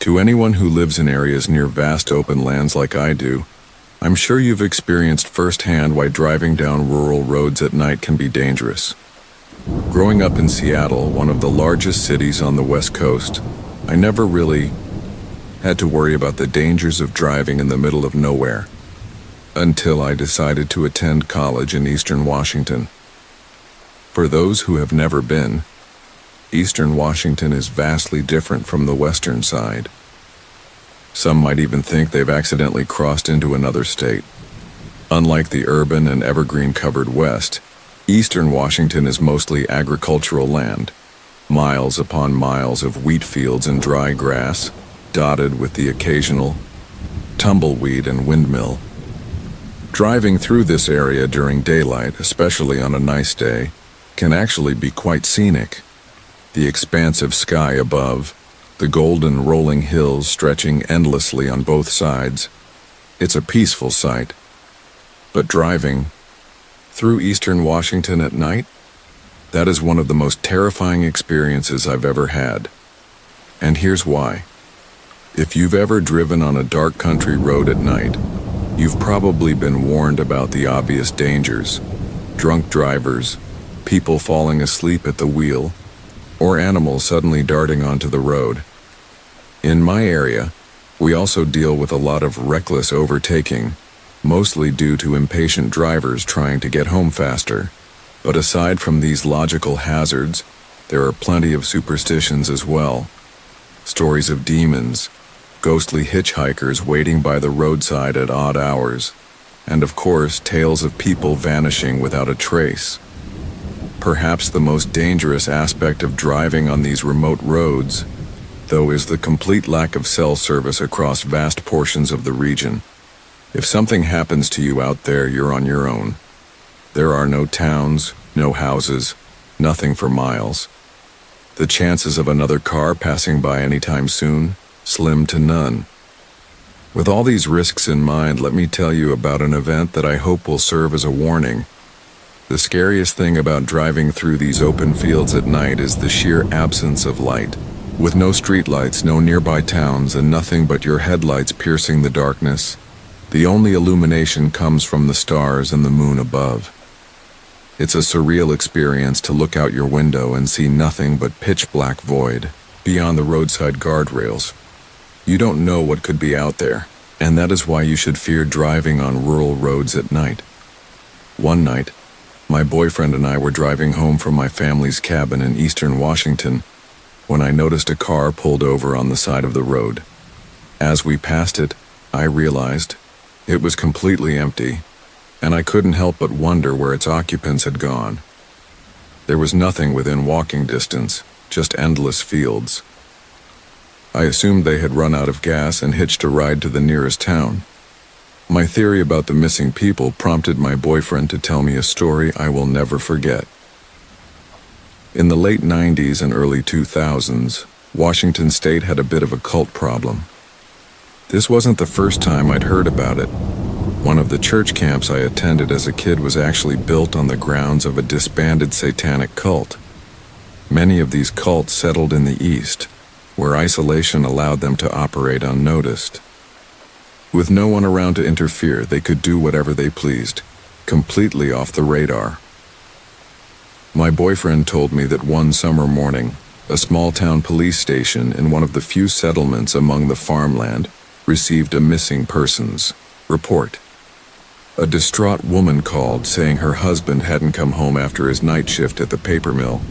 To anyone who lives in areas near vast open lands like I do, I'm sure you've experienced firsthand why driving down rural roads at night can be dangerous. Growing up in Seattle, one of the largest cities on the West Coast, I never really had to worry about the dangers of driving in the middle of nowhere until I decided to attend college in Eastern Washington. For those who have never been, Eastern Washington is vastly different from the western side. Some might even think they've accidentally crossed into another state. Unlike the urban and evergreen-covered West, Eastern Washington is mostly agricultural land, miles upon miles of wheat fields and dry grass, dotted with the occasional tumbleweed and windmill. Driving through this area during daylight, especially on a nice day, can actually be quite scenic. The expansive sky above, the golden rolling hills stretching endlessly on both sides. It's a peaceful sight. But driving through Eastern Washington at night, that is one of the most terrifying experiences I've ever had. And here's why. If you've ever driven on a dark country road at night, you've probably been warned about the obvious dangers: drunk drivers, people falling asleep at the wheel, or animals suddenly darting onto the road. In my area, we also deal with a lot of reckless overtaking, mostly due to impatient drivers trying to get home faster. But aside from these logical hazards, there are plenty of superstitions as well. Stories of demons, ghostly hitchhikers waiting by the roadside at odd hours, and of course, tales of people vanishing without a trace. Perhaps the most dangerous aspect of driving on these remote roads, though, is the complete lack of cell service across vast portions of the region. If something happens to you out there, you're on your own. There are no towns, no houses, nothing for miles. The chances of another car passing by anytime soon, slim to none. With all these risks in mind, let me tell you about an event that I hope will serve as a warning. The scariest thing about driving through these open fields at night is the sheer absence of light. With no streetlights, no nearby towns, and nothing but your headlights piercing the darkness, the only illumination comes from the stars and the moon above. It's a surreal experience to look out your window and see nothing but pitch-black void beyond the roadside guardrails. You don't know what could be out there, and that is why you should fear driving on rural roads at night. One night, my boyfriend and I were driving home from my family's cabin in Eastern Washington when I noticed a car pulled over on the side of the road. As we passed it, I realized it was completely empty, and I couldn't help but wonder where its occupants had gone. There was nothing within walking distance, just endless fields. I assumed they had run out of gas and hitched a ride to the nearest town. My theory about the missing people prompted my boyfriend to tell me a story I will never forget. In the late 90s and early 2000s, Washington State had a bit of a cult problem. This wasn't the first time I'd heard about it. One of the church camps I attended as a kid was actually built on the grounds of a disbanded satanic cult. Many of these cults settled in the East, where isolation allowed them to operate unnoticed. With no one around to interfere, they could do whatever they pleased, completely off the radar. My boyfriend told me that one summer morning, a small-town police station in one of the few settlements among the farmland received a missing persons report. A distraught woman called, saying her husband hadn't come home after his night shift at the paper mill.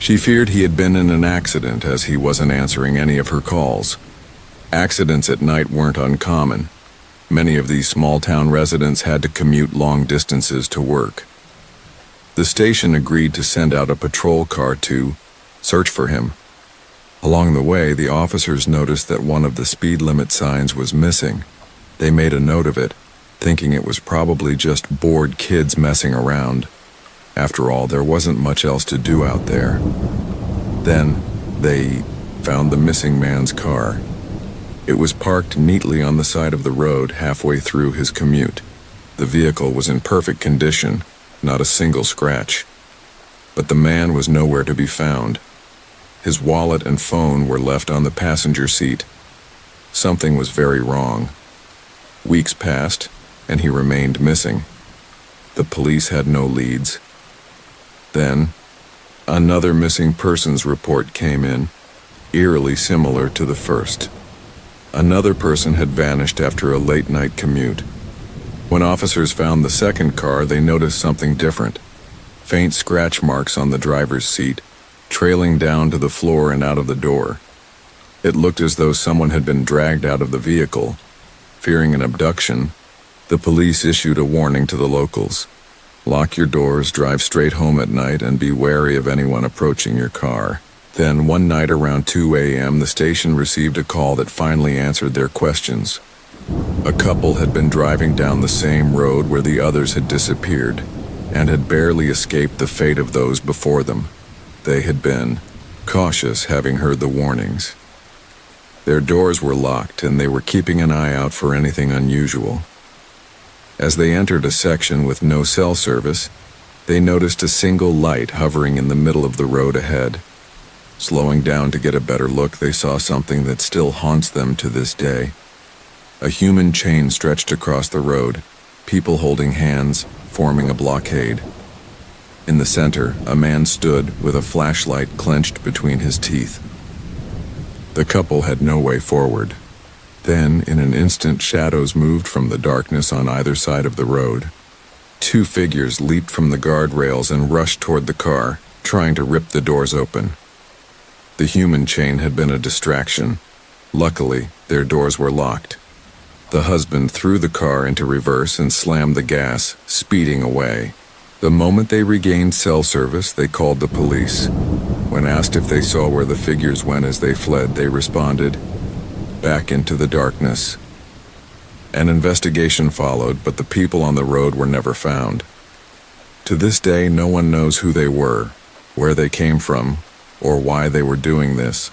She feared he had been in an accident as he wasn't answering any of her calls. Accidents at night weren't uncommon. Many of these small-town residents had to commute long distances to work. The station agreed to send out a patrol car to search for him. Along the way, the officers noticed that one of the speed limit signs was missing. They made a note of it, thinking it was probably just bored kids messing around. After all, there wasn't much else to do out there. Then, they found the missing man's car. It was parked neatly on the side of the road halfway through his commute. The vehicle was in perfect condition, not a single scratch. But the man was nowhere to be found. His wallet and phone were left on the passenger seat. Something was very wrong. Weeks passed, and he remained missing. The police had no leads. Then, another missing persons report came in, eerily similar to the first. Another person had vanished after a late-night commute. When officers found the second car, they noticed something different. Faint scratch marks on the driver's seat, trailing down to the floor and out of the door. It looked as though someone had been dragged out of the vehicle. Fearing an abduction, the police issued a warning to the locals. Lock your doors, drive straight home at night, and be wary of anyone approaching your car. Then, one night around 2 a.m., the station received a call that finally answered their questions. A couple had been driving down the same road where the others had disappeared, and had barely escaped the fate of those before them. They had been cautious, having heard the warnings. Their doors were locked, and they were keeping an eye out for anything unusual. As they entered a section with no cell service, they noticed a single light hovering in the middle of the road ahead. Slowing down to get a better look, they saw something that still haunts them to this day. A human chain stretched across the road, people holding hands, forming a blockade. In the center, a man stood with a flashlight clenched between his teeth. The couple had no way forward. Then, in an instant, shadows moved from the darkness on either side of the road. Two figures leaped from the guardrails and rushed toward the car, trying to rip the doors open. The human chain had been a distraction. Luckily, their doors were locked. The husband threw the car into reverse and slammed the gas, speeding away. The moment they regained cell service, they called the police. When asked if they saw where the figures went as they fled, they responded, "Back into the darkness." An investigation followed, but the people on the road were never found. To this day, no one knows who they were, where they came from, or why they were doing this.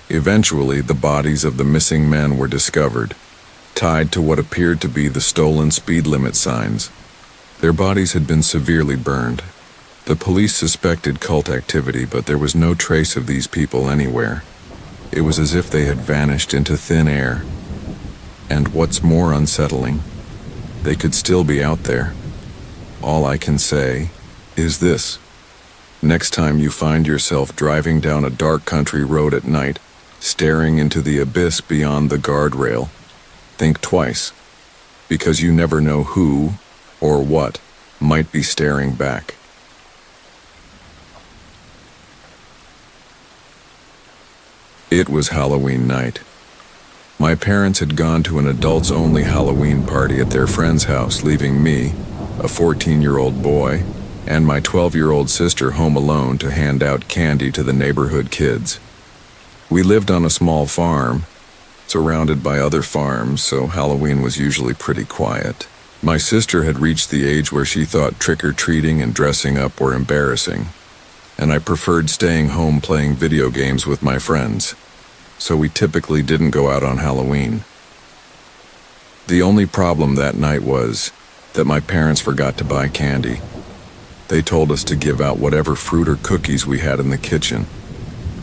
Eventually, the bodies of the missing men were discovered, tied to what appeared to be the stolen speed limit signs. Their bodies had been severely burned. The police suspected cult activity, but there was no trace of these people anywhere. It was as if they had vanished into thin air. And what's more unsettling, they could still be out there. All I can say is this: next time you find yourself driving down a dark country road at night, staring into the abyss beyond the guardrail, think twice, because you never know who or what might be staring back. It was Halloween night. My parents had gone to an adults-only Halloween party at their friend's house, leaving me, a 14-year-old boy, and my 12-year-old sister home alone to hand out candy to the neighborhood kids. We lived on a small farm, surrounded by other farms, so Halloween was usually pretty quiet. My sister had reached the age where she thought trick-or-treating and dressing up were embarrassing, and I preferred staying home playing video games with my friends, so we typically didn't go out on Halloween. The only problem that night was that my parents forgot to buy candy. They told us to give out whatever fruit or cookies we had in the kitchen.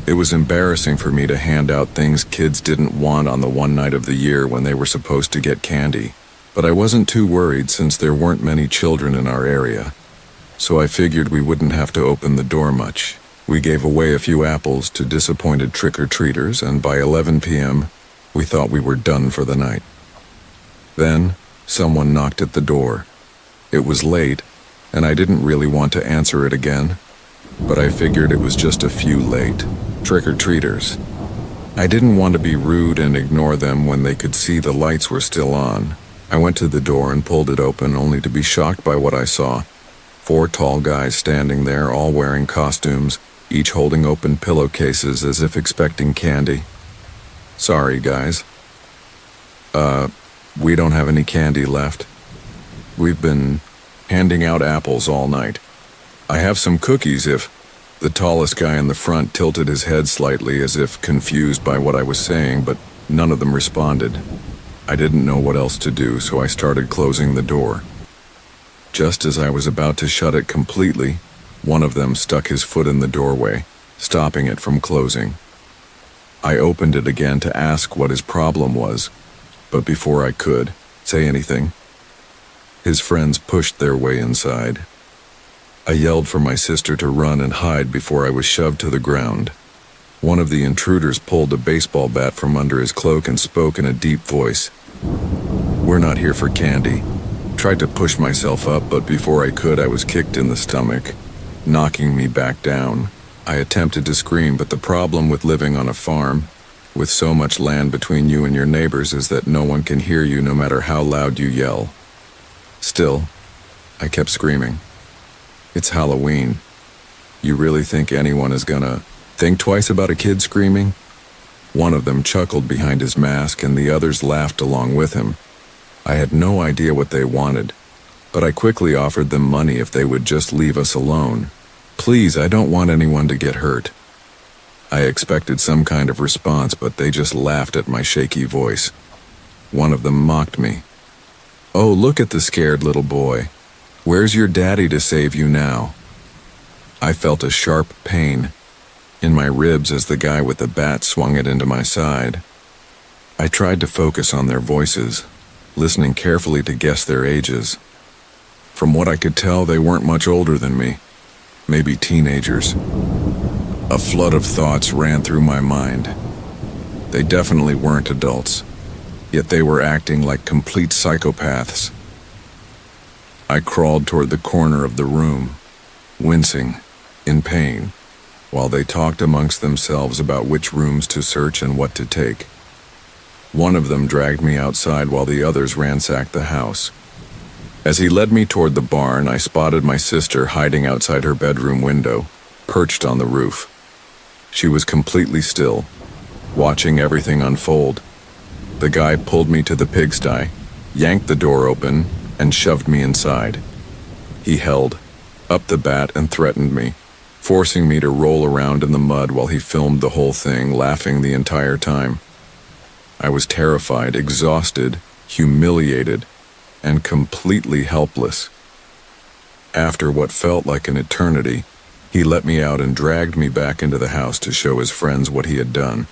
It was embarrassing for me to hand out things kids didn't want on the one night of the year when they were supposed to get candy. But I wasn't too worried since there weren't many children in our area, so I figured we wouldn't have to open the door much. We gave away a few apples to disappointed trick-or-treaters, and by 11 p.m., we thought we were done for the night. Then, someone knocked at the door. It was late, and I didn't really want to answer it again, but I figured it was just a few late trick-or-treaters. I didn't want to be rude and ignore them when they could see the lights were still on. I went to the door and pulled it open, only to be shocked by what I saw. 4 tall guys standing there, all wearing costumes, each holding open pillowcases as if expecting candy. "Sorry, guys. We don't have any candy left. We've been handing out apples all night. I have some cookies if..." The tallest guy in the front tilted his head slightly as if confused by what I was saying, but none of them responded. I didn't know what else to do, so I started closing the door. Just as I was about to shut it completely, one of them stuck his foot in the doorway, stopping it from closing. I opened it again to ask what his problem was, but before I could say anything, his friends pushed their way inside. I yelled for my sister to run and hide before I was shoved to the ground. One of the intruders pulled a baseball bat from under his cloak and spoke in a deep voice. "We're not here for candy." Tried to push myself up, but before I could, I was kicked in the stomach, knocking me back down. I attempted to scream, but the problem with living on a farm, with so much land between you and your neighbors, is that no one can hear you no matter how loud you yell. Still, I kept screaming. It's Halloween. You really think anyone is gonna think twice about a kid screaming? One of them chuckled behind his mask and the others laughed along with him. I had no idea what they wanted, but I quickly offered them money if they would just leave us alone. Please, I don't want anyone to get hurt. I expected some kind of response, but they just laughed at my shaky voice. One of them mocked me. "Oh, look at the scared little boy. Where's your daddy to save you now?" I felt a sharp pain in my ribs as the guy with the bat swung it into my side. I tried to focus on their voices, listening carefully to guess their ages. From what I could tell, they weren't much older than me, maybe teenagers. A flood of thoughts ran through my mind. They definitely weren't adults, yet they were acting like complete psychopaths. I crawled toward the corner of the room, wincing, in pain, while they talked amongst themselves about which rooms to search and what to take. One of them dragged me outside while the others ransacked the house. As he led me toward the barn, I spotted my sister hiding outside her bedroom window, perched on the roof. She was completely still, watching everything unfold. The guy pulled me to the pigsty, yanked the door open, and shoved me inside. He held up the bat and threatened me, forcing me to roll around in the mud while he filmed the whole thing, laughing the entire time. I was terrified, exhausted, humiliated, and completely helpless. After what felt like an eternity, he let me out and dragged me back into the house to show his friends what he had done.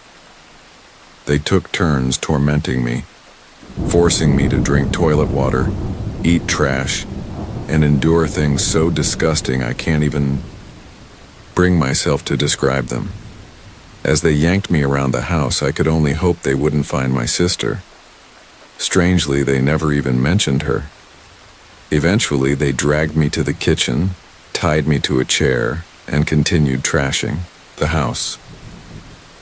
They took turns tormenting me, forcing me to drink toilet water, eat trash, and endure things so disgusting I can't even bring myself to describe them. As they yanked me around the house, I could only hope they wouldn't find my sister. Strangely, they never even mentioned her. Eventually, they dragged me to the kitchen, tied me to a chair, and continued trashing the house.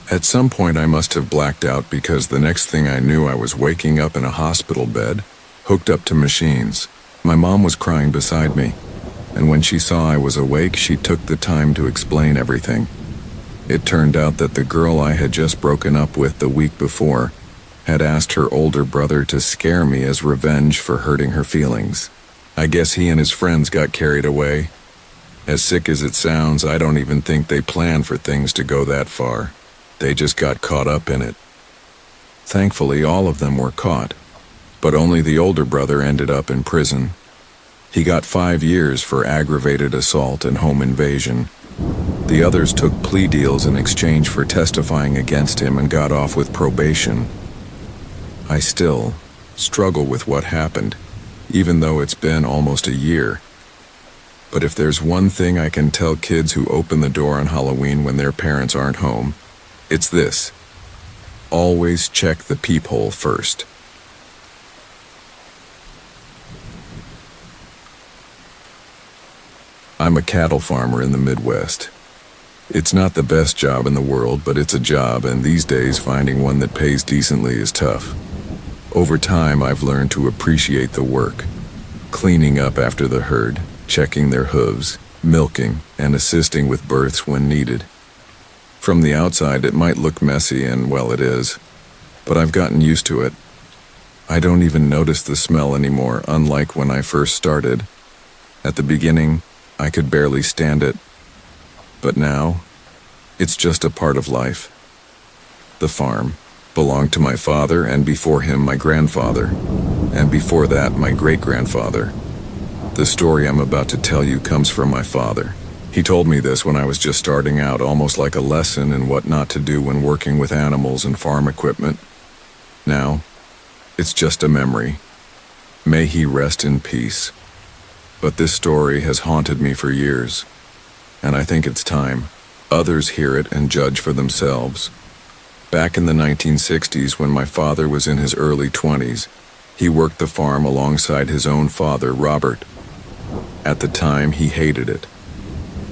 At some point, I must have blacked out because the next thing I knew, I was waking up in a hospital bed, hooked up to machines. My mom was crying beside me, and when she saw I was awake, she took the time to explain everything. It turned out that the girl I had just broken up with the week before had asked her older brother to scare me as revenge for hurting her feelings. I guess he and his friends got carried away. As sick as it sounds, I don't even think they planned for things to go that far. They just got caught up in it. Thankfully, all of them were caught, but only the older brother ended up in prison. He got 5 years for aggravated assault and home invasion. The others took plea deals in exchange for testifying against him and got off with probation. I still struggle with what happened, even though it's been almost a year. But if there's one thing I can tell kids who open the door on Halloween when their parents aren't home, it's this: always check the peephole first. I'm a cattle farmer in the Midwest. It's not the best job in the world, but it's a job, and these days finding one that pays decently is tough. Over time, I've learned to appreciate the work. Cleaning up after the herd, checking their hooves, milking, and assisting with births when needed. From the outside, it might look messy, and well, it is, but I've gotten used to it. I don't even notice the smell anymore, unlike when I first started. At the beginning, I could barely stand it. But now, it's just a part of life. The farm belonged to my father, and before him my grandfather, and before that my great-grandfather. The story I'm about to tell you comes from my father. He told me this when I was just starting out, almost like a lesson in what not to do when working with animals and farm equipment. Now, it's just a memory. May he rest in peace. But this story has haunted me for years, and I think it's time others hear it and judge for themselves. Back in the 1960s, when my father was in his early 20s, he worked the farm alongside his own father, Robert. At the time, he hated it.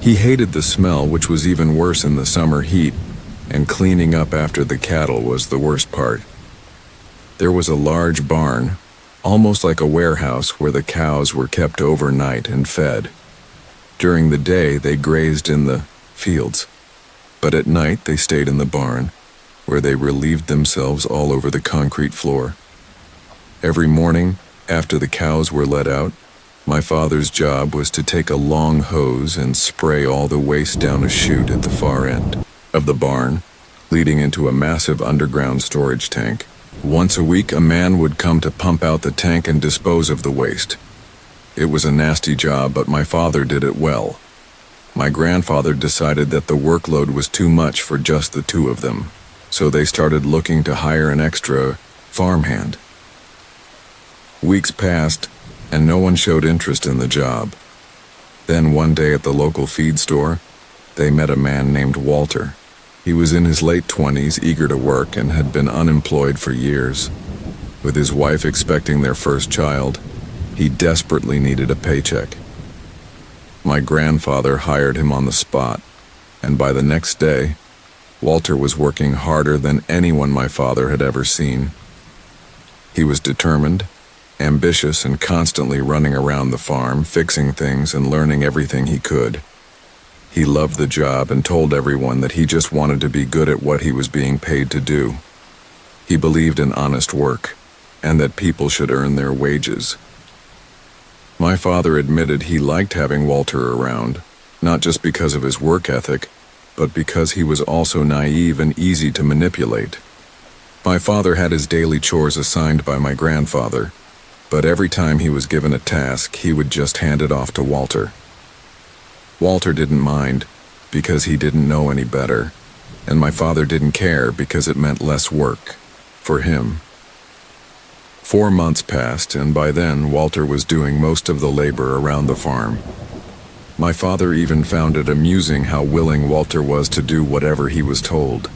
He hated the smell, which was even worse in the summer heat, and cleaning up after the cattle was the worst part. There was a large barn, almost like a warehouse, where the cows were kept overnight and fed. During the day, they grazed in the fields, but at night they stayed in the barn, where they relieved themselves all over the concrete floor. Every morning, after the cows were let out, my father's job was to take a long hose and spray all the waste down a chute at the far end of the barn, leading into a massive underground storage tank. Once a week, a man would come to pump out the tank and dispose of the waste. It was a nasty job, but my father did it well. My grandfather decided that the workload was too much for just the two of them, so they started looking to hire an extra farmhand. Weeks passed, and no one showed interest in the job. Then one day at the local feed store, they met a man named Walter. He was in his late 20s, eager to work, and had been unemployed for years. With his wife expecting their first child, he desperately needed a paycheck. My grandfather hired him on the spot, and by the next day, Walter was working harder than anyone my father had ever seen. He was determined, ambitious, and constantly running around the farm, fixing things and learning everything he could. He loved the job and told everyone that he just wanted to be good at what he was being paid to do. He believed in honest work, and that people should earn their wages. My father admitted he liked having Walter around, not just because of his work ethic, but because he was also naive and easy to manipulate. My father had his daily chores assigned by my grandfather, but every time he was given a task, he would just hand it off to Walter. Walter didn't mind, because he didn't know any better, and my father didn't care because it meant less work for him. 4 months passed, and by then Walter was doing most of the labor around the farm. My father even found it amusing how willing Walter was to do whatever he was told.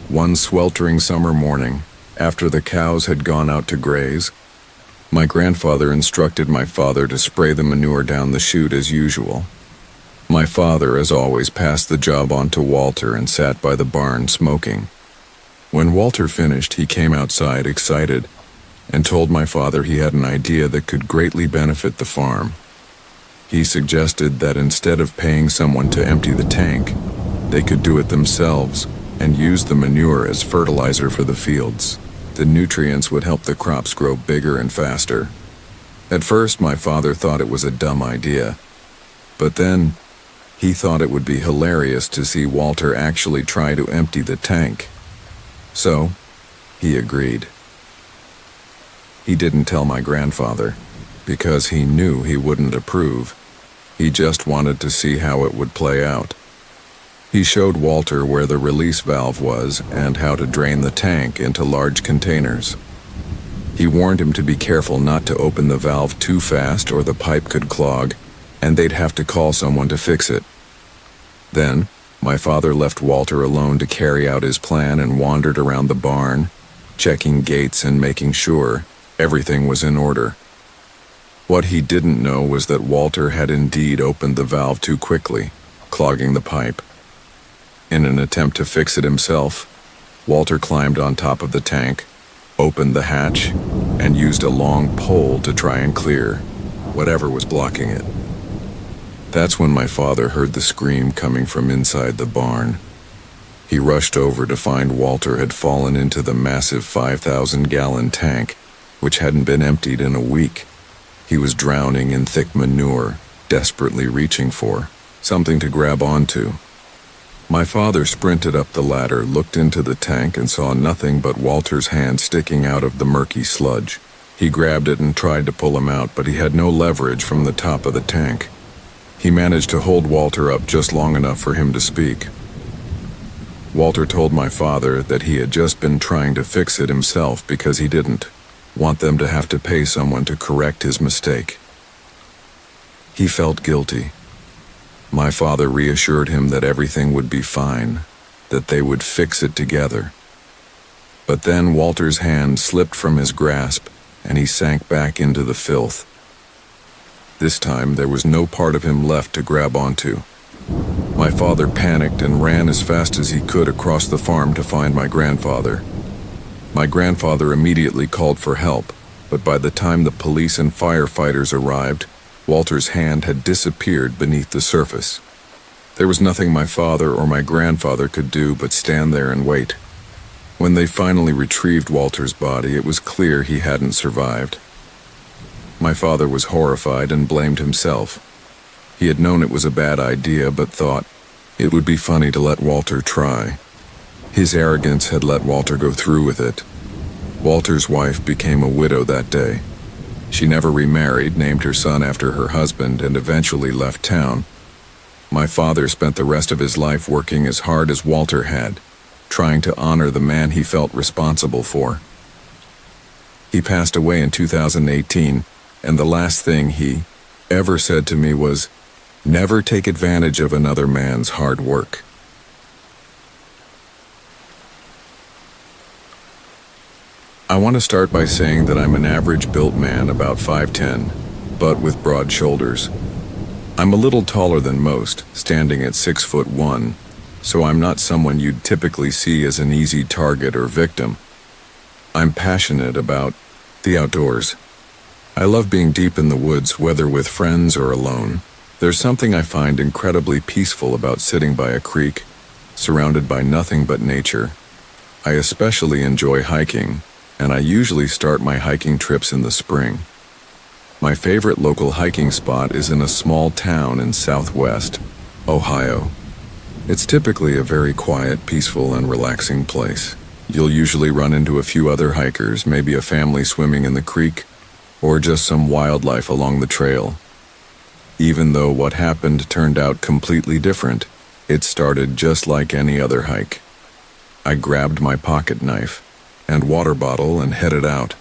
One sweltering summer morning, after the cows had gone out to graze, my grandfather instructed my father to spray the manure down the chute as usual. My father, as always, passed the job on to Walter and sat by the barn smoking. When Walter finished, he came outside excited and told my father he had an idea that could greatly benefit the farm. He suggested that instead of paying someone to empty the tank, they could do it themselves and use the manure as fertilizer for the fields. The nutrients would help the crops grow bigger and faster. At first, my father thought it was a dumb idea, but then he thought it would be hilarious to see Walter actually try to empty the tank. So, he agreed. He didn't tell my grandfather, because he knew he wouldn't approve. He just wanted to see how it would play out. He showed Walter where the release valve was and how to drain the tank into large containers. He warned him to be careful not to open the valve too fast or the pipe could clog, and they'd have to call someone to fix it. Then, my father left Walter alone to carry out his plan and wandered around the barn, checking gates and making sure everything was in order. What he didn't know was that Walter had indeed opened the valve too quickly, clogging the pipe. In an attempt to fix it himself, Walter climbed on top of the tank, opened the hatch, and used a long pole to try and clear whatever was blocking it. That's when my father heard the scream coming from inside the barn. He rushed over to find Walter had fallen into the massive 5,000-gallon tank, which hadn't been emptied in a week. He was drowning in thick manure, desperately reaching for something to grab onto. My father sprinted up the ladder, looked into the tank, and saw nothing but Walter's hand sticking out of the murky sludge. He grabbed it and tried to pull him out, but he had no leverage from the top of the tank. He managed to hold Walter up just long enough for him to speak. Walter told my father that he had just been trying to fix it himself because he didn't want them to have to pay someone to correct his mistake. He felt guilty. My father reassured him that everything would be fine, that they would fix it together. But then Walter's hand slipped from his grasp and he sank back into the filth. This time there was no part of him left to grab onto. My father panicked and ran as fast as he could across the farm to find my grandfather. My grandfather immediately called for help, but by the time the police and firefighters arrived, Walter's hand had disappeared beneath the surface. There was nothing my father or my grandfather could do but stand there and wait. When they finally retrieved Walter's body, it was clear he hadn't survived. My father was horrified and blamed himself. He had known it was a bad idea, but thought it would be funny to let Walter try. His arrogance had let Walter go through with it. Walter's wife became a widow that day. She never remarried, named her son after her husband, and eventually left town. My father spent the rest of his life working as hard as Walter had, trying to honor the man he felt responsible for. He passed away in 2018, and the last thing he ever said to me was, "Never take advantage of another man's hard work." I want to start by saying that I'm an average-built man, about 5'10", but with broad shoulders. I'm a little taller than most, standing at 6'1", so I'm not someone you'd typically see as an easy target or victim. I'm passionate about the outdoors. I love being deep in the woods, whether with friends or alone. There's something I find incredibly peaceful about sitting by a creek, surrounded by nothing but nature. I especially enjoy hiking, and I usually start my hiking trips in the spring. My favorite local hiking spot is in a small town in southwest Ohio. It's typically a very quiet, peaceful, and relaxing place. You'll usually run into a few other hikers, maybe a family swimming in the creek, or just some wildlife along the trail. Even though what happened turned out completely different, it started just like any other hike. I grabbed my pocket knife and water bottle and headed out.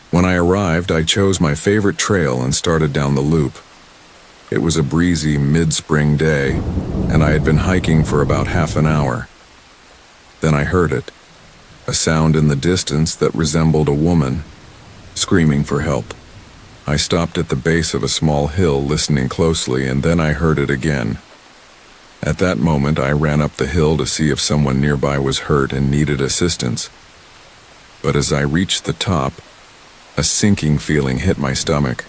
When I arrived, I chose my favorite trail and started down the loop. It was a breezy mid-spring day, and I had been hiking for about half an hour. Then I heard it, a sound in the distance that resembled a woman screaming for help. I stopped at the base of a small hill, listening closely, and then I heard it again. At that moment, I ran up the hill to see if someone nearby was hurt and needed assistance. But as I reached the top, a sinking feeling hit my stomach,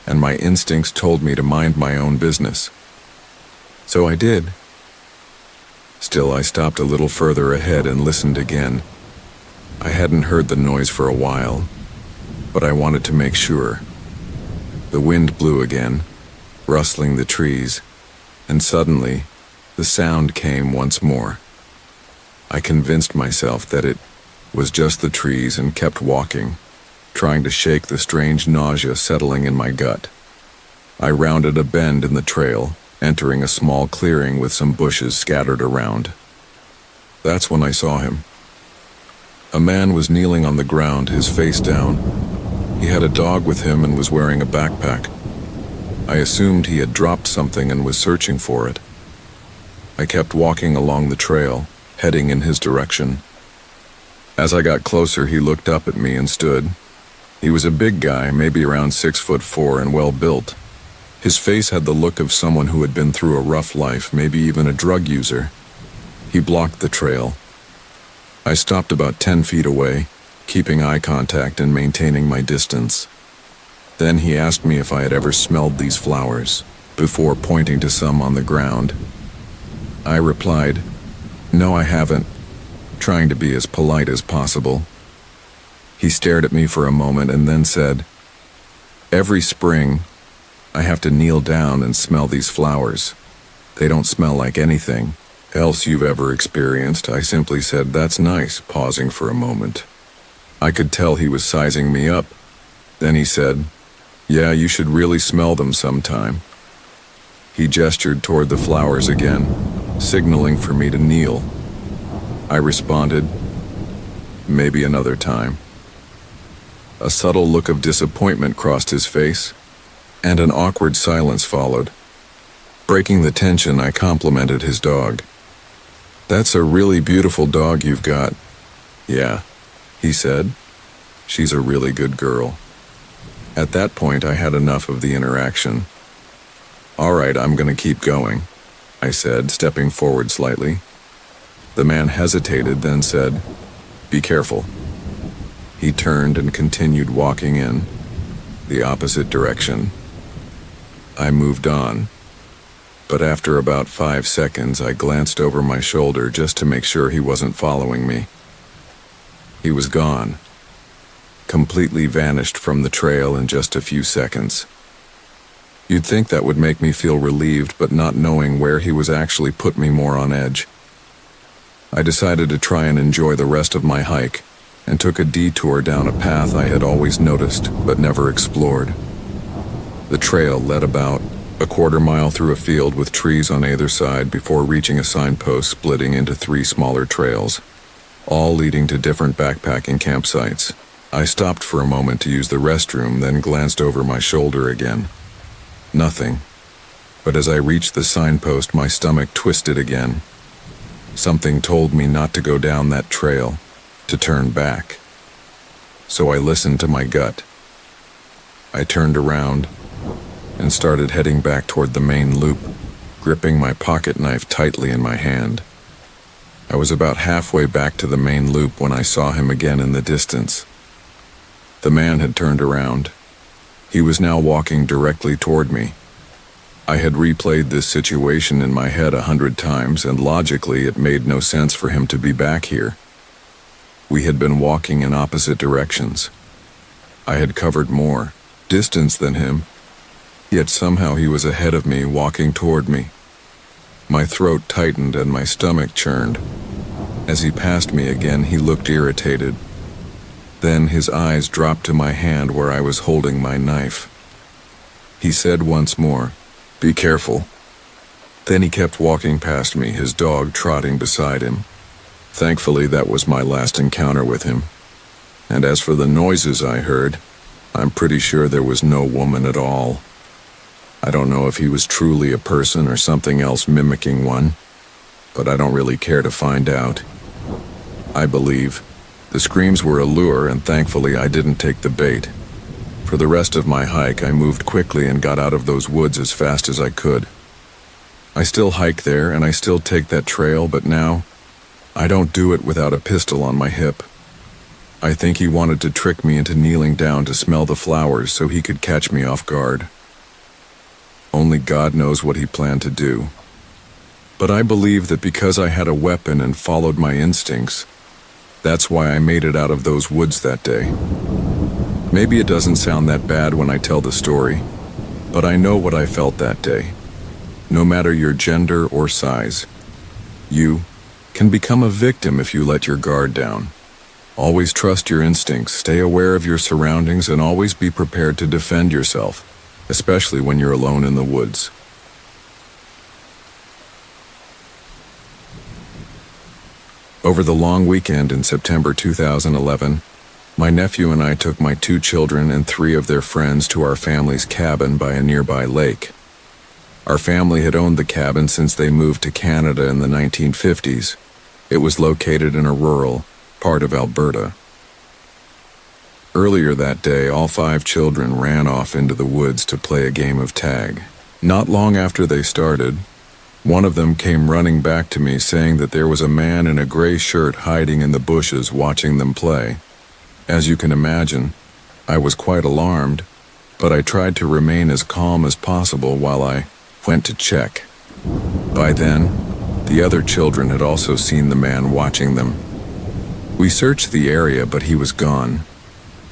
and my instincts told me to mind my own business. So I did. Still, I stopped a little further ahead and listened again. I hadn't heard the noise for a while, but I wanted to make sure. The wind blew again, rustling the trees, and suddenly, the sound came once more. I convinced myself that it was just the trees and kept walking, trying to shake the strange nausea settling in my gut. I rounded a bend in the trail, entering a small clearing with some bushes scattered around. That's when I saw him. A man was kneeling on the ground, his face down. He had a dog with him and was wearing a backpack. I assumed he had dropped something and was searching for it. I kept walking along the trail, heading in his direction. As I got closer, he looked up at me and stood. He was a big guy, maybe around 6'4", and well-built. His face had the look of someone who had been through a rough life, maybe even a drug user. He blocked the trail. I stopped about 10 feet away, keeping eye contact and maintaining my distance. Then he asked me if I had ever smelled these flowers, before pointing to some on the ground. I replied, "No, I haven't," trying to be as polite as possible. He stared at me for a moment and then said, "Every spring, I have to kneel down and smell these flowers. They don't smell like anything else you've ever experienced." I simply said, "That's nice," pausing for a moment. I could tell he was sizing me up. Then he said, "Yeah, you should really smell them sometime." He gestured toward the flowers again, signaling for me to kneel. I responded, "Maybe another time." A subtle look of disappointment crossed his face, and an awkward silence followed. Breaking the tension, I complimented his dog. "That's a really beautiful dog you've got." "Yeah," he said. "She's a really good girl." At that point, I had enough of the interaction. "All right, I'm going to keep going," I said, stepping forward slightly. The man hesitated, then said, "Be careful." He turned and continued walking in the opposite direction. I moved on, but after about 5 seconds, I glanced over my shoulder just to make sure he wasn't following me. He was gone, completely vanished from the trail in just a few seconds. You'd think that would make me feel relieved, but not knowing where he was actually put me more on edge. I decided to try and enjoy the rest of my hike, and took a detour down a path I had always noticed but never explored. The trail led about a quarter-mile through a field with trees on either side before reaching a signpost splitting into 3 smaller trails, all leading to different backpacking campsites. I stopped for a moment to use the restroom, then glanced over my shoulder again. Nothing. But as I reached the signpost, my stomach twisted again. Something told me not to go down that trail, to turn back. So I listened to my gut. I turned around and started heading back toward the main loop, gripping my pocket knife tightly in my hand. I was about halfway back to the main loop when I saw him again in the distance. The man had turned around. He was now walking directly toward me. I had replayed this situation in my head 100 times, and logically it made no sense for him to be back here. We had been walking in opposite directions. I had covered more distance than him, yet somehow he was ahead of me, walking toward me. My throat tightened and my stomach churned. As he passed me again, he looked irritated. Then his eyes dropped to my hand where I was holding my knife. He said once more, "Be careful." Then he kept walking past me, his dog trotting beside him. Thankfully, that was my last encounter with him. And as for the noises I heard, I'm pretty sure there was no woman at all. I don't know if he was truly a person or something else mimicking one, but I don't really care to find out. I believe the screams were a lure, and thankfully I didn't take the bait. For the rest of my hike, I moved quickly and got out of those woods as fast as I could. I still hike there, and I still take that trail, but now I don't do it without a pistol on my hip. I think he wanted to trick me into kneeling down to smell the flowers so he could catch me off guard. Only God knows what he planned to do. But I believe that because I had a weapon and followed my instincts, that's why I made it out of those woods that day. Maybe it doesn't sound that bad when I tell the story, but I know what I felt that day. No matter your gender or size, you can become a victim if you let your guard down. Always trust your instincts, stay aware of your surroundings, and always be prepared to defend yourself, especially when you're alone in the woods. Over the long weekend in September 2011, my nephew and I took my 2 children and 3 of their friends to our family's cabin by a nearby lake. Our family had owned the cabin since they moved to Canada in the 1950s. It was located in a rural part of Alberta. Earlier that day, all 5 children ran off into the woods to play a game of tag. Not long after they started, one of them came running back to me saying that there was a man in a gray shirt hiding in the bushes watching them play. As you can imagine, I was quite alarmed, but I tried to remain as calm as possible while I went to check. By then, the other children had also seen the man watching them. We searched the area, but he was gone.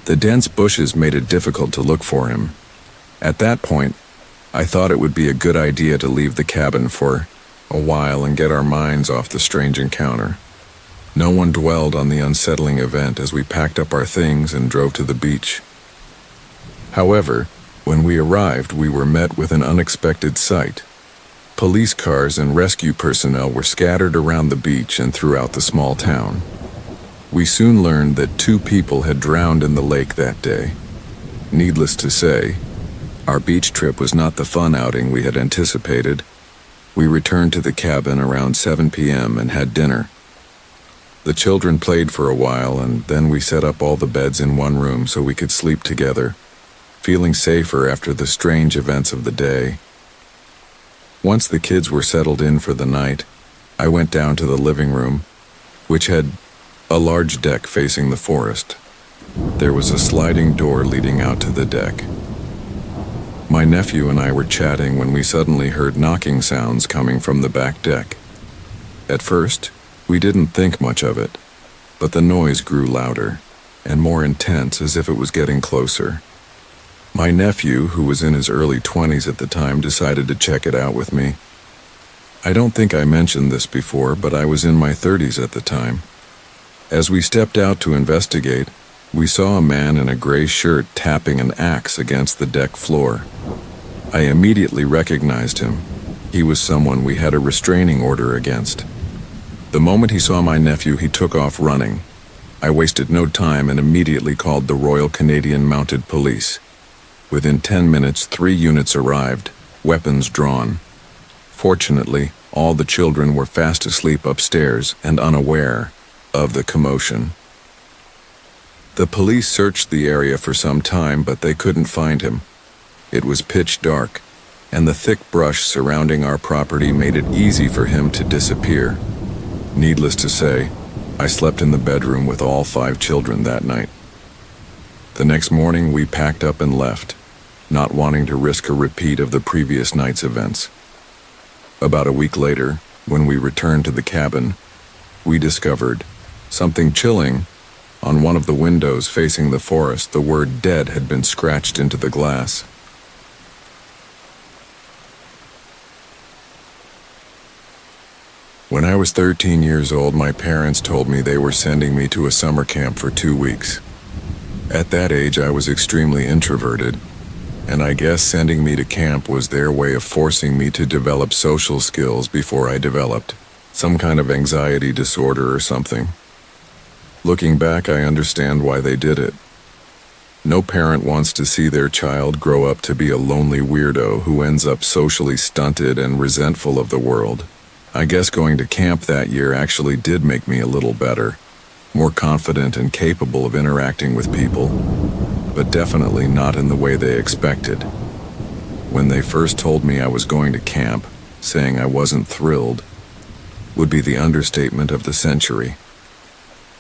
The dense bushes made it difficult to look for him. At that point, I thought it would be a good idea to leave the cabin for a while and get our minds off the strange encounter. No one dwelled on the unsettling event as we packed up our things and drove to the beach. However, when we arrived, we were met with an unexpected sight. Police cars and rescue personnel were scattered around the beach and throughout the small town. We soon learned that 2 people had drowned in the lake that day. Needless to say, our beach trip was not the fun outing we had anticipated. We returned to the cabin around 7 p.m. and had dinner. The children played for a while, and then we set up all the beds in one room so we could sleep together, feeling safer after the strange events of the day. Once the kids were settled in for the night, I went down to the living room, which had a large deck facing the forest. There was a sliding door leading out to the deck. My nephew and I were chatting when we suddenly heard knocking sounds coming from the back deck. At first, we didn't think much of it, but the noise grew louder and more intense as if it was getting closer. My nephew, who was in his early 20s at the time, decided to check it out with me. I don't think I mentioned this before, but I was in my 30s at the time. As we stepped out to investigate, we saw a man in a gray shirt tapping an axe against the deck floor. I immediately recognized him. He was someone we had a restraining order against. The moment he saw my nephew, he took off running. I wasted no time and immediately called the Royal Canadian Mounted Police. Within 10 minutes, 3 units arrived, weapons drawn. Fortunately, all the children were fast asleep upstairs and unaware of the commotion. The police searched the area for some time, but they couldn't find him. It was pitch dark, and the thick brush surrounding our property made it easy for him to disappear. Needless to say, I slept in the bedroom with all 5 children that night. The next morning, we packed up and left, not wanting to risk a repeat of the previous night's events. About a week later, when we returned to the cabin, we discovered something chilling. On one of the windows facing the forest, the word "dead" had been scratched into the glass. When I was 13 years old, my parents told me they were sending me to a summer camp for 2 weeks. At that age, I was extremely introverted, and I guess sending me to camp was their way of forcing me to develop social skills before I developed some kind of anxiety disorder or something. Looking back, I understand why they did it. No parent wants to see their child grow up to be a lonely weirdo who ends up socially stunted and resentful of the world. I guess going to camp that year actually did make me a little better, more confident and capable of interacting with people, but definitely not in the way they expected. When they first told me I was going to camp, saying I wasn't thrilled would be the understatement of the century.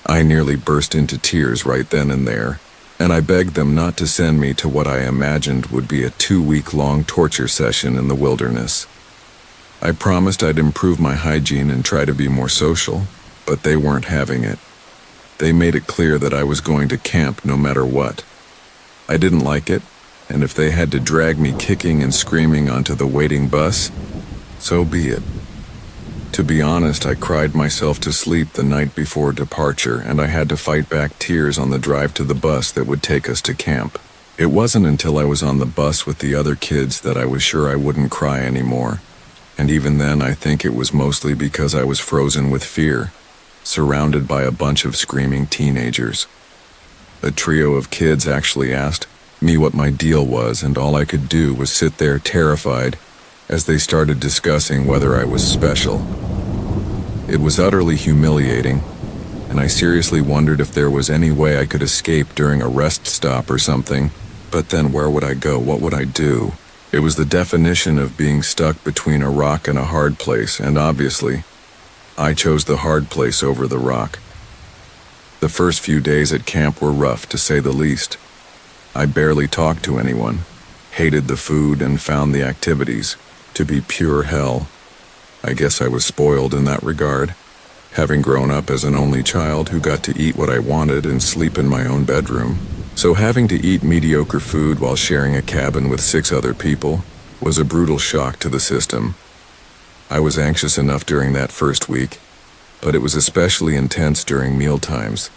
I nearly burst into tears right then and there, and I begged them not to send me to what I imagined would be a 2-week-long torture session in the wilderness. I promised I'd improve my hygiene and try to be more social, but they weren't having it. They made it clear that I was going to camp no matter what. I didn't like it, and if they had to drag me kicking and screaming onto the waiting bus, so be it. To be honest, I cried myself to sleep the night before departure, and I had to fight back tears on the drive to the bus that would take us to camp. It wasn't until I was on the bus with the other kids that I was sure I wouldn't cry anymore. And even then, I think it was mostly because I was frozen with fear, surrounded by a bunch of screaming teenagers. A trio of kids actually asked me what my deal was, and all I could do was sit there terrified as they started discussing whether I was special. It was utterly humiliating, and I seriously wondered if there was any way I could escape during a rest stop or something. But then where would I go? What would I do? It was the definition of being stuck between a rock and a hard place, and obviously, I chose the hard place over the rock. The first few days at camp were rough, to say the least. I barely talked to anyone, hated the food, and found the activities to be pure hell. I guess I was spoiled in that regard, having grown up as an only child who got to eat what I wanted and sleep in my own bedroom. So having to eat mediocre food while sharing a cabin with 6 other people was a brutal shock to the system. I was anxious enough during that first week, but it was especially intense during meal times,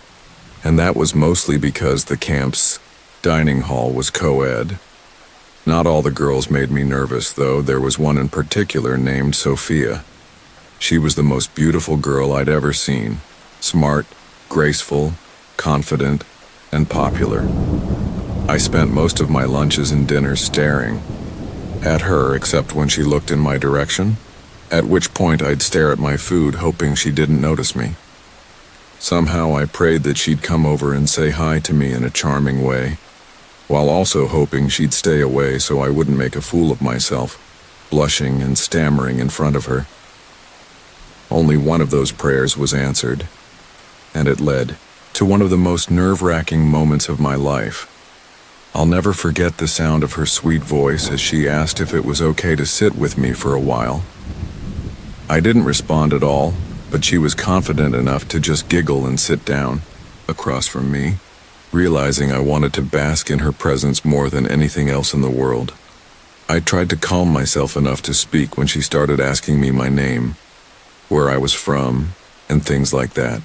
and that was mostly because the camp's dining hall was co-ed. Not all the girls made me nervous, though. There was one in particular named Sophia. She was the most beautiful girl I'd ever seen. Smart, graceful, confident, and popular. I spent most of my lunches and dinners staring at her, except when she looked in my direction, at which point I'd stare at my food, hoping she didn't notice me. Somehow I prayed that she'd come over and say hi to me in a charming way, while also hoping she'd stay away so I wouldn't make a fool of myself, blushing and stammering in front of her. Only one of those prayers was answered, and it led to one of the most nerve-wracking moments of my life. I'll never forget the sound of her sweet voice as she asked if it was okay to sit with me for a while. I didn't respond at all, but she was confident enough to just giggle and sit down across from me, realizing I wanted to bask in her presence more than anything else in the world. I tried to calm myself enough to speak when she started asking me my name, where I was from, and things like that.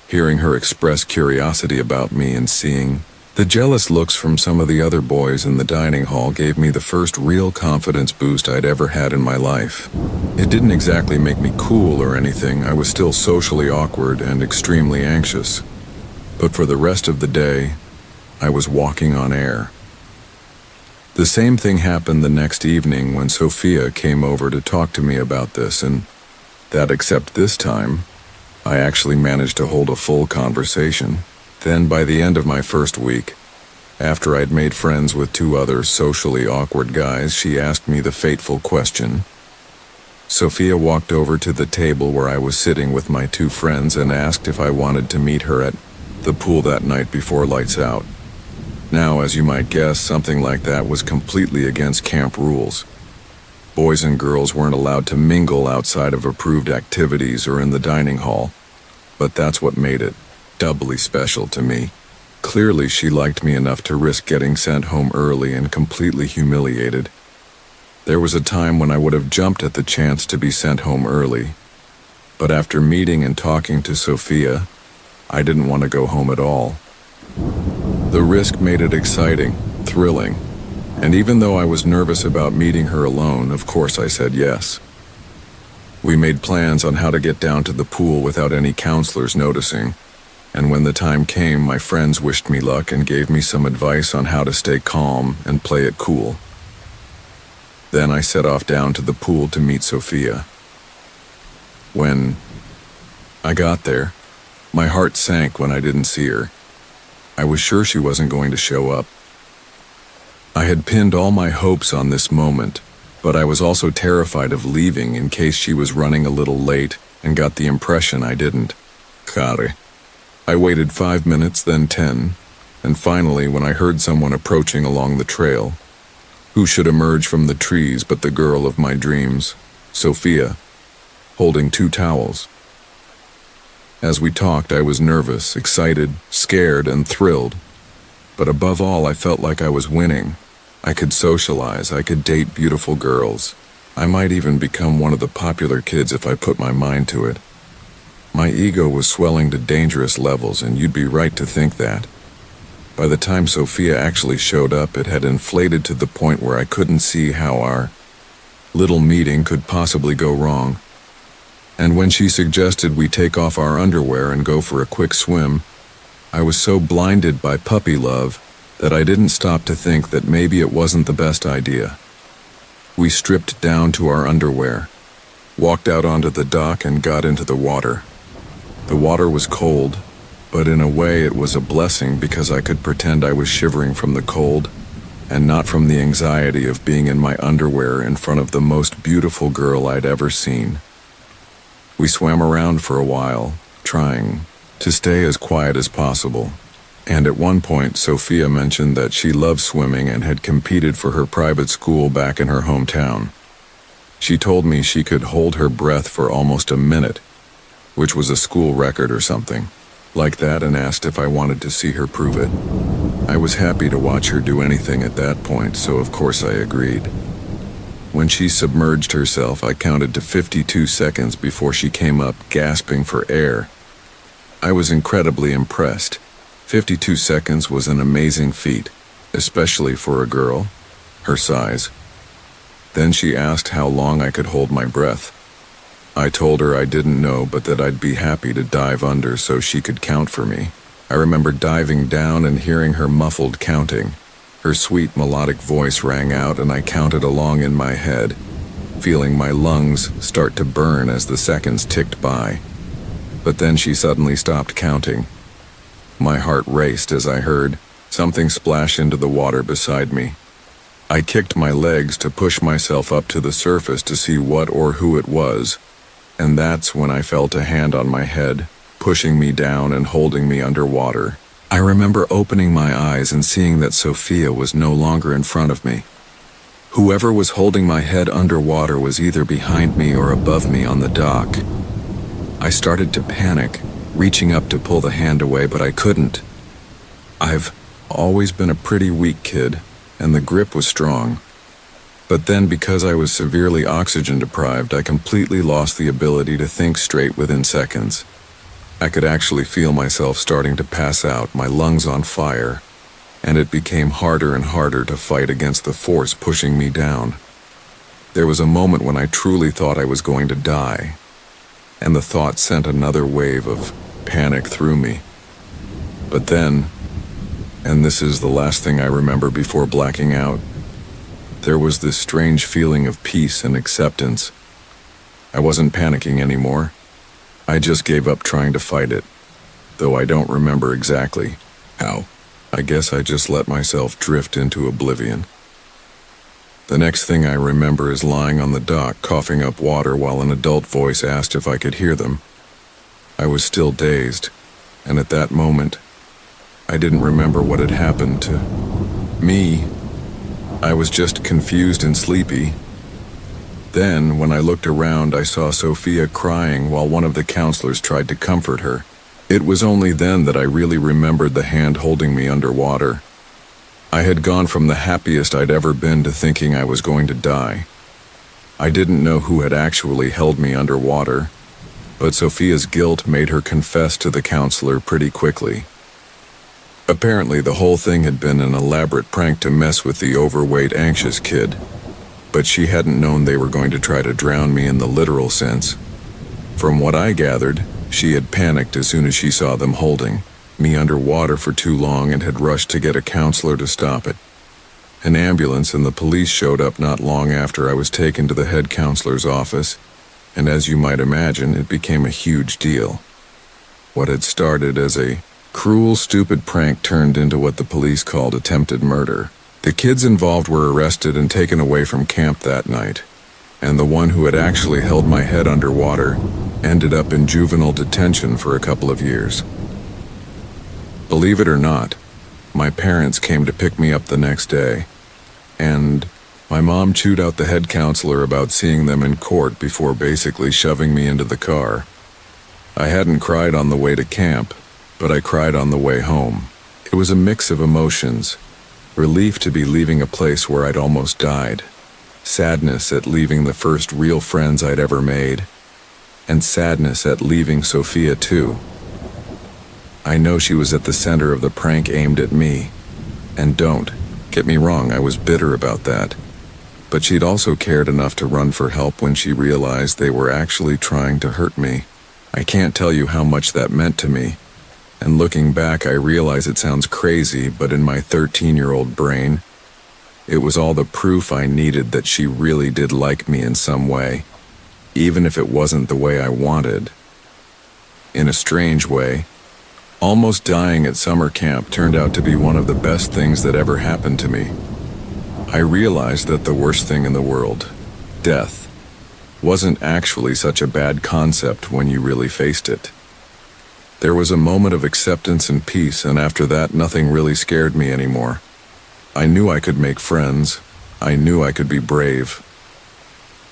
Hearing her express curiosity about me and seeing the jealous looks from some of the other boys in the dining hall gave me the first real confidence boost I'd ever had in my life. It didn't exactly make me cool or anything. I was still socially awkward and extremely anxious. But for the rest of the day, I was walking on air. The same thing happened the next evening when Sophia came over to talk to me about this, and that except this time, I actually managed to hold a full conversation. Then by the end of my first week, after I'd made friends with two other socially awkward guys, she asked me the fateful question. Sophia walked over to the table where I was sitting with my two friends and asked if I wanted to meet her at the pool that night before lights out. Now, as you might guess, something like that was completely against camp rules. Boys and girls weren't allowed to mingle outside of approved activities or in the dining hall, but that's what made it doubly special to me. Clearly, she liked me enough to risk getting sent home early and completely humiliated. There was a time when I would have jumped at the chance to be sent home early, but after meeting and talking to Sophia, I didn't want to go home at all. The risk made it exciting, thrilling, and even though I was nervous about meeting her alone, of course I said yes. We made plans on how to get down to the pool without any counselors noticing, and when the time came, my friends wished me luck and gave me some advice on how to stay calm and play it cool. Then I set off down to the pool to meet Sophia. When I got there, my heart sank when I didn't see her. I was sure she wasn't going to show up. I had pinned all my hopes on this moment, but I was also terrified of leaving in case she was running a little late and got the impression I didn't. Care. I waited 5 minutes, then 10, and finally when I heard someone approaching along the trail, who should emerge from the trees but the girl of my dreams, Sophia, holding 2 towels. As we talked, I was nervous, excited, scared, and thrilled, but above all, I felt like I was winning. I could socialize, I could date beautiful girls. I might even become one of the popular kids if I put my mind to it. My ego was swelling to dangerous levels, and you'd be right to think that. By the time Sophia actually showed up, it had inflated to the point where I couldn't see how our little meeting could possibly go wrong. And when she suggested we take off our underwear and go for a quick swim, I was so blinded by puppy love that I didn't stop to think that maybe it wasn't the best idea. We stripped down to our underwear, walked out onto the dock, and got into the water. The water was cold, but in a way it was a blessing because I could pretend I was shivering from the cold and not from the anxiety of being in my underwear in front of the most beautiful girl I'd ever seen. We swam around for a while, trying to stay as quiet as possible. And at one point, Sophia mentioned that she loved swimming and had competed for her private school back in her hometown. She told me she could hold her breath for almost a minute, which was a school record or something like that, and asked if I wanted to see her prove it. I was happy to watch her do anything at that point, so of course I agreed. When she submerged herself, I counted to 52 seconds before she came up, gasping for air. I was incredibly impressed. 52 seconds was an amazing feat, especially for a girl. her size. Then she asked how long I could hold my breath. I told her I didn't know, but that I'd be happy to dive under so she could count for me. I remember diving down and hearing her muffled counting. Her sweet melodic voice rang out and I counted along in my head, feeling my lungs start to burn as the seconds ticked by. But then she suddenly stopped counting. My heart raced as I heard something splash into the water beside me. I kicked my legs to push myself up to the surface to see what or who it was, and that's when I felt a hand on my head, pushing me down and holding me underwater. I remember opening my eyes and seeing that Sophia was no longer in front of me. Whoever was holding my head underwater was either behind me or above me on the dock. I started to panic, reaching up to pull the hand away, but I couldn't. I've always been a pretty weak kid, and the grip was strong. But then, because I was severely oxygen deprived, I completely lost the ability to think straight within seconds. I could actually feel myself starting to pass out, my lungs on fire, and it became harder and harder to fight against the force pushing me down. There was a moment when I truly thought I was going to die, and the thought sent another wave of panic through me. But then, and this is the last thing I remember before blacking out, there was this strange feeling of peace and acceptance. I wasn't panicking anymore. I just gave up trying to fight it, though I don't remember exactly how. I guess I just let myself drift into oblivion. The next thing I remember is lying on the dock, coughing up water while an adult voice asked if I could hear them. I was still dazed, and at that moment, I didn't remember what had happened to me. I was just confused and sleepy. Then, when I looked around, I saw Sophia crying while one of the counselors tried to comfort her. It was only then that I really remembered the hand holding me underwater. I had gone from the happiest I'd ever been to thinking I was going to die. I didn't know who had actually held me underwater, but Sophia's guilt made her confess to the counselor pretty quickly. Apparently, the whole thing had been an elaborate prank to mess with the overweight, anxious kid, but she hadn't known they were going to try to drown me in the literal sense. From what I gathered, she had panicked as soon as she saw them holding me underwater for too long and had rushed to get a counselor to stop it. An ambulance and the police showed up not long after I was taken to the head counselor's office, and as you might imagine, it became a huge deal. What had started as a cruel, stupid prank turned into what the police called attempted murder. The kids involved were arrested and taken away from camp that night, and the one who had actually held my head underwater ended up in juvenile detention for a couple of years. Believe it or not, my parents came to pick me up the next day, and my mom chewed out the head counselor about seeing them in court before basically shoving me into the car. I hadn't cried on the way to camp, but I cried on the way home. It was a mix of emotions: relief to be leaving a place where I'd almost died, sadness at leaving the first real friends I'd ever made, and sadness at leaving Sophia too. I know she was at the center of the prank aimed at me, and don't get me wrong, I was bitter about that, but she'd also cared enough to run for help when she realized they were actually trying to hurt me. I can't tell you how much that meant to me. And looking back, I realize it sounds crazy, but in my 13-year-old brain, it was all the proof I needed that she really did like me in some way, even if it wasn't the way I wanted. In a strange way, almost dying at summer camp turned out to be one of the best things that ever happened to me. I realized that the worst thing in the world, death, wasn't actually such a bad concept when you really faced it. There was a moment of acceptance and peace, and after that, nothing really scared me anymore. I knew I could make friends. I knew I could be brave.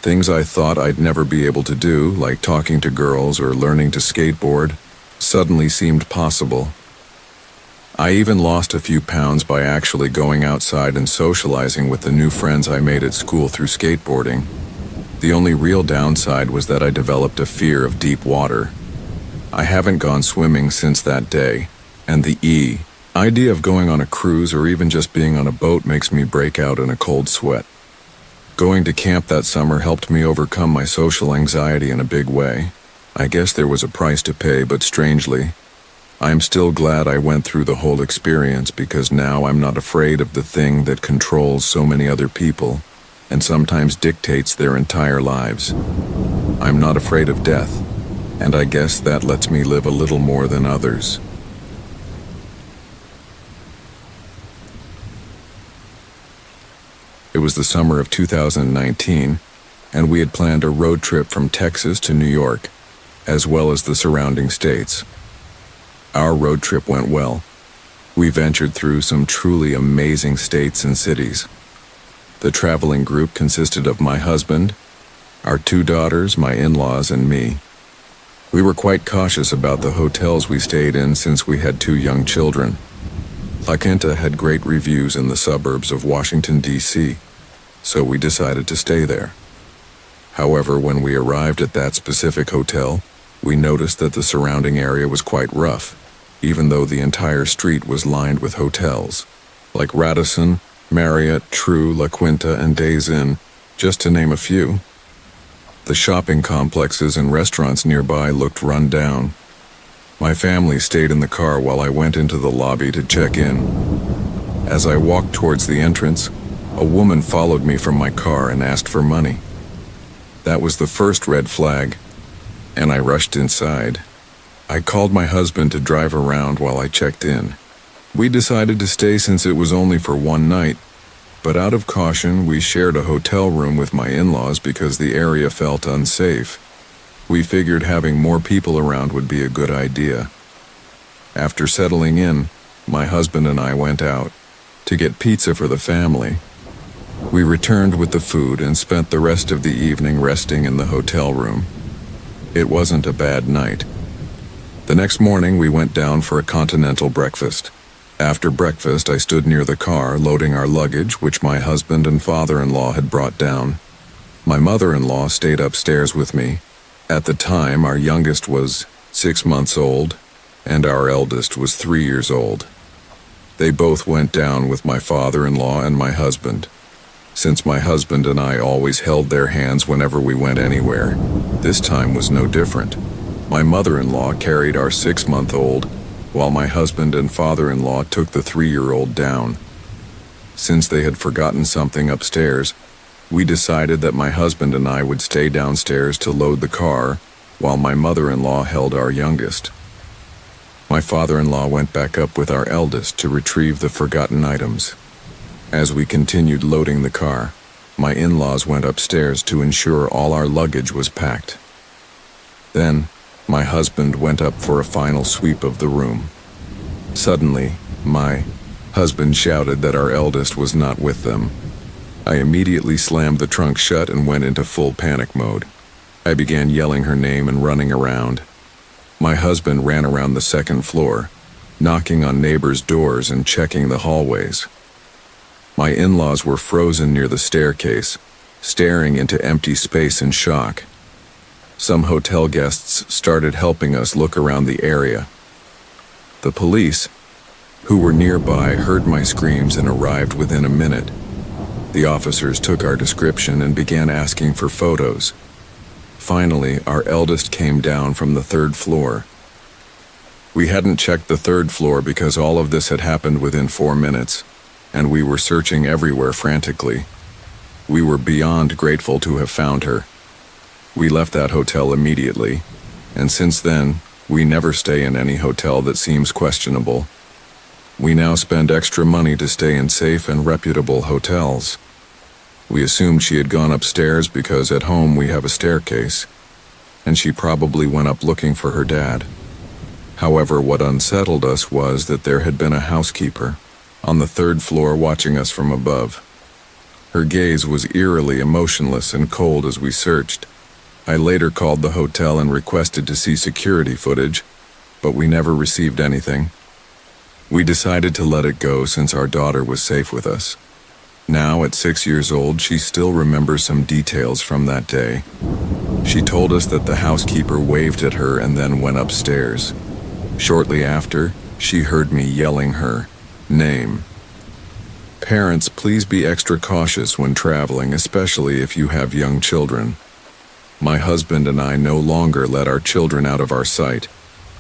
Things I thought I'd never be able to do, like talking to girls or learning to skateboard, suddenly seemed possible. I even lost a few pounds by actually going outside and socializing with the new friends I made at school through skateboarding. The only real downside was that I developed a fear of deep water. I haven't gone swimming since that day, and the Idea of going on a cruise or even just being on a boat makes me break out in a cold sweat. Going to camp that summer helped me overcome my social anxiety in a big way. I guess there was a price to pay, but strangely, I'm still glad I went through the whole experience because now I'm not afraid of the thing that controls so many other people and sometimes dictates their entire lives. I'm not afraid of death, and I guess that lets me live a little more than others. It was the summer of 2019, and we had planned a road trip from Texas to New York, as well as the surrounding states. Our road trip went well. We ventured through some truly amazing states and cities. The traveling group consisted of my husband, our 2 daughters, my in-laws, and me. We were quite cautious about the hotels we stayed in since we had 2 young children. La Quinta had great reviews in the suburbs of Washington, D.C., so we decided to stay there. However, when we arrived at that specific hotel, we noticed that the surrounding area was quite rough, even though the entire street was lined with hotels, like Radisson, Marriott, True, La Quinta, and Days Inn, just to name a few. The shopping complexes and restaurants nearby looked run down. My family stayed in the car while I went into the lobby to check in. As I walked towards the entrance, a woman followed me from my car and asked for money. That was the first red flag, and I rushed inside. I called my husband to drive around while I checked in. We decided to stay since it was only for one night, but out of caution, we shared a hotel room with my in-laws because the area felt unsafe. We figured having more people around would be a good idea. After settling in, my husband and I went out to get pizza for the family. We returned with the food and spent the rest of the evening resting in the hotel room. It wasn't a bad night. The next morning, we went down for a continental breakfast. After breakfast, I stood near the car, loading our luggage, which my husband and father-in-law had brought down. My mother-in-law stayed upstairs with me. At the time, our youngest was 6 months old, and our eldest was 3 years old. They both went down with my father-in-law and my husband. Since my husband and I always held their hands whenever we went anywhere, this time was no different. My mother-in-law carried our 6-month-old, while my husband and father-in-law took the 3-year-old down. Since they had forgotten something upstairs, we decided that my husband and I would stay downstairs to load the car, while my mother-in-law held our youngest. My father-in-law went back up with our eldest to retrieve the forgotten items. As we continued loading the car, my in-laws went upstairs to ensure all our luggage was packed. Then, my husband went up for a final sweep of the room. Suddenly, my husband shouted that our eldest was not with them. I immediately slammed the trunk shut and went into full panic mode. I began yelling her name and running around. My husband ran around the second floor, knocking on neighbors' doors and checking the hallways. My in-laws were frozen near the staircase, staring into empty space in shock. Some hotel guests started helping us look around the area. The police, who were nearby, heard my screams and arrived within a minute. The officers took our description and began asking for photos. Finally, our eldest came down from the 3rd floor. We hadn't checked the 3rd floor because all of this had happened within 4 minutes, and we were searching everywhere frantically. We were beyond grateful to have found her. We left that hotel immediately, and since then, we never stay in any hotel that seems questionable. We now spend extra money to stay in safe and reputable hotels. We assumed she had gone upstairs because at home we have a staircase, and she probably went up looking for her dad. However, what unsettled us was that there had been a housekeeper on the 3rd floor watching us from above. Her gaze was eerily emotionless and cold as we searched. I later called the hotel and requested to see security footage, but we never received anything. We decided to let it go since our daughter was safe with us. Now, at 6 years old, she still remembers some details from that day. She told us that the housekeeper waved at her and then went upstairs. Shortly after, She heard me yelling her name. Parents, please be extra cautious when traveling, especially if you have young children. My husband and I no longer let our children out of our sight,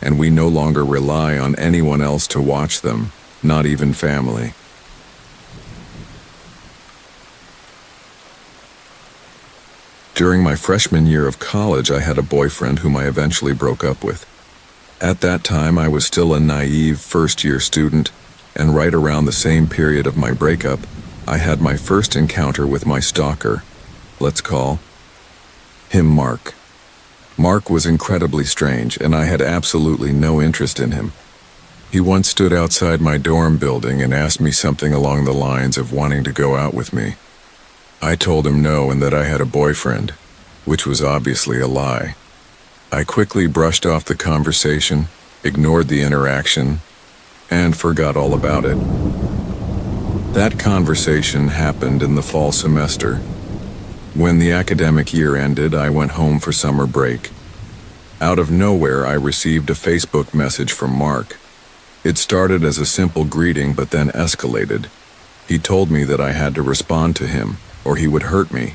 and we no longer rely on anyone else to watch them, not even family. During my freshman year of college, I had a boyfriend whom I eventually broke up with. At that time, I was still a naive first-year student, and right around the same period of my breakup, I had my first encounter with my stalker. Let's call him Mark. Mark was incredibly strange, and I had absolutely no interest in him. He once stood outside my dorm building and asked me something along the lines of wanting to go out with me. I told him no and that I had a boyfriend, which was obviously a lie. I quickly brushed off the conversation, ignored the interaction, and forgot all about it. That conversation happened in the fall semester. When the academic year ended, I went home for summer break. Out of nowhere, I received a Facebook message from Mark. It started as a simple greeting but then escalated. He told me that I had to respond to him, or he would hurt me.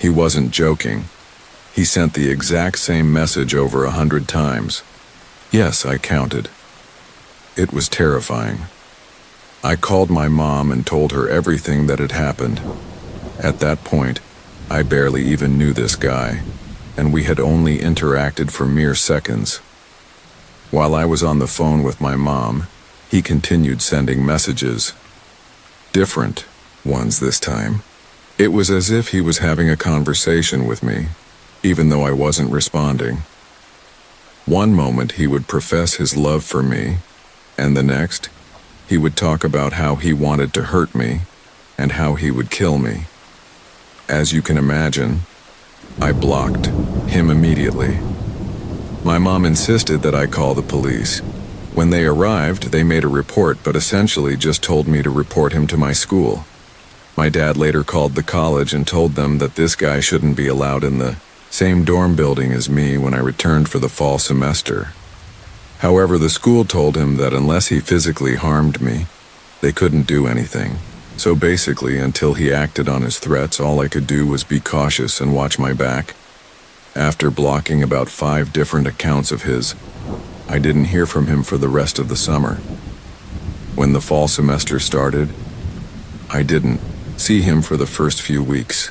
He wasn't joking. He sent the exact same message over 100 times. Yes, I counted. It was terrifying. I called my mom and told her everything that had happened. At that point, I barely even knew this guy, and we had only interacted for mere seconds. While I was on the phone with my mom, he continued sending messages. Different ones this time. It was as if he was having a conversation with me, even though I wasn't responding. One moment he would profess his love for me, and the next, he would talk about how he wanted to hurt me and how he would kill me. As you can imagine, I blocked him immediately. My mom insisted that I call the police. When they arrived, they made a report, but essentially just told me to report him to my school. My dad later called the college and told them that this guy shouldn't be allowed in the same dorm building as me when I returned for the fall semester. However, the school told him that unless he physically harmed me, they couldn't do anything. So basically, until he acted on his threats, all I could do was be cautious and watch my back. After blocking about 5 different accounts of his, I didn't hear from him for the rest of the summer. When the fall semester started, I didn't see him for the first few weeks.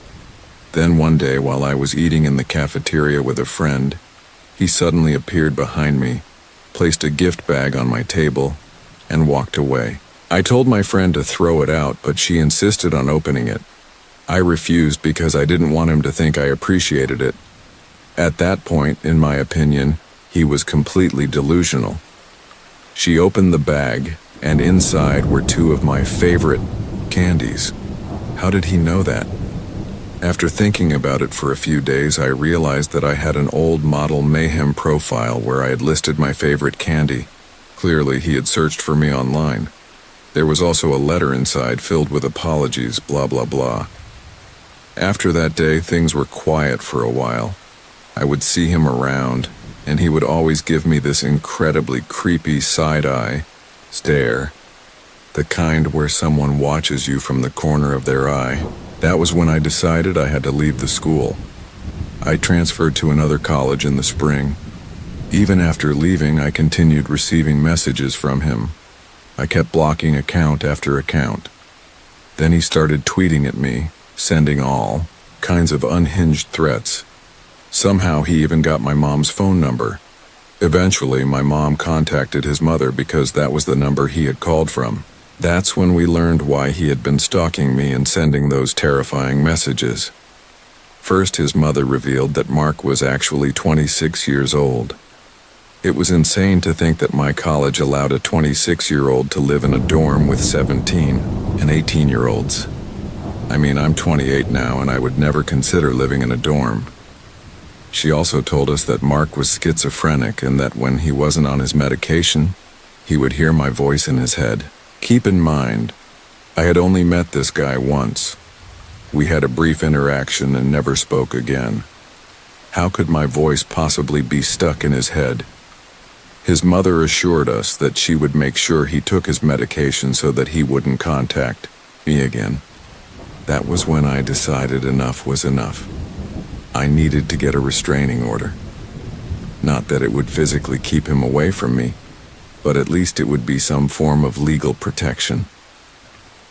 Then one day, while I was eating in the cafeteria with a friend, he suddenly appeared behind me, placed a gift bag on my table, and walked away. I told my friend to throw it out, but she insisted on opening it. I refused because I didn't want him to think I appreciated it. At that point, in my opinion, he was completely delusional. She opened the bag, and inside were 2 of my favorite candies. How did he know that? After thinking about it for a few days, I realized that I had an old model mayhem profile where I had listed my favorite candy. Clearly, he had searched for me online. There was also a letter inside filled with apologies, blah blah blah. After that day, things were quiet for a while. I would see him around, and he would always give me this incredibly creepy side-eye stare. The kind where someone watches you from the corner of their eye. That was when I decided I had to leave the school. I transferred to another college in the spring. Even after leaving, I continued receiving messages from him. I kept blocking account after account. Then he started tweeting at me, sending all kinds of unhinged threats. Somehow he even got my mom's phone number. Eventually, my mom contacted his mother because that was the number he had called from. That's when we learned why he had been stalking me and sending those terrifying messages. First, his mother revealed that Mark was actually 26 years old. It was insane to think that my college allowed a 26-year-old to live in a dorm with 17 and 18-year-olds. I mean, I'm 28 now, and I would never consider living in a dorm. She also told us that Mark was schizophrenic and that when he wasn't on his medication, he would hear my voice in his head. Keep in mind, I had only met this guy once. We had a brief interaction and never spoke again. How could my voice possibly be stuck in his head? His mother assured us that she would make sure he took his medication so that he wouldn't contact me again. That was when I decided enough was enough. I needed to get a restraining order. Not that it would physically keep him away from me, but at least it would be some form of legal protection.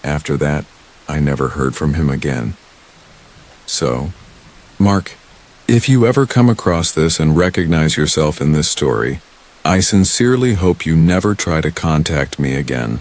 After that, I never heard from him again. So, Mark, if you ever come across this and recognize yourself in this story, I sincerely hope you never try to contact me again.